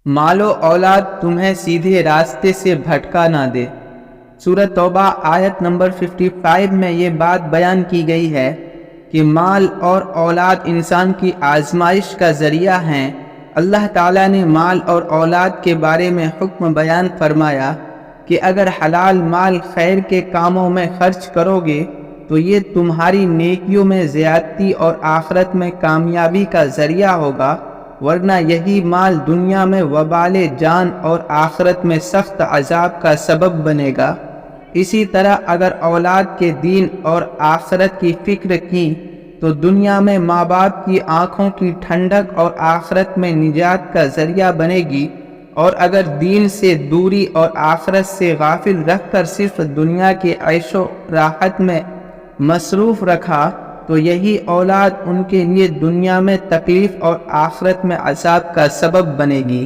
مال و اولاد تمہیں سیدھے راستے سے بھٹکا نہ دے۔ سورہ توبہ آیت نمبر 55 میں یہ بات بیان کی گئی ہے کہ مال اور اولاد انسان کی آزمائش کا ذریعہ ہیں۔ اللہ تعالیٰ نے مال اور اولاد کے بارے میں حکم بیان فرمایا کہ اگر حلال مال خیر کے کاموں میں خرچ کرو گے تو یہ تمہاری نیکیوں میں زیادتی اور آخرت میں کامیابی کا ذریعہ ہوگا، ورنہ یہی مال دنیا میں وبال جان اور آخرت میں سخت عذاب کا سبب بنے گا۔ اسی طرح اگر اولاد کے دین اور آخرت کی فکر کی تو دنیا میں ماں باپ کی آنکھوں کی ٹھنڈک اور آخرت میں نجات کا ذریعہ بنے گی، اور اگر دین سے دوری اور آخرت سے غافل رکھ کر صرف دنیا کے عیش و راحت میں مصروف رکھا تو یہی اولاد ان کے لیے دنیا میں تکلیف اور آخرت میں عذاب کا سبب بنے گی۔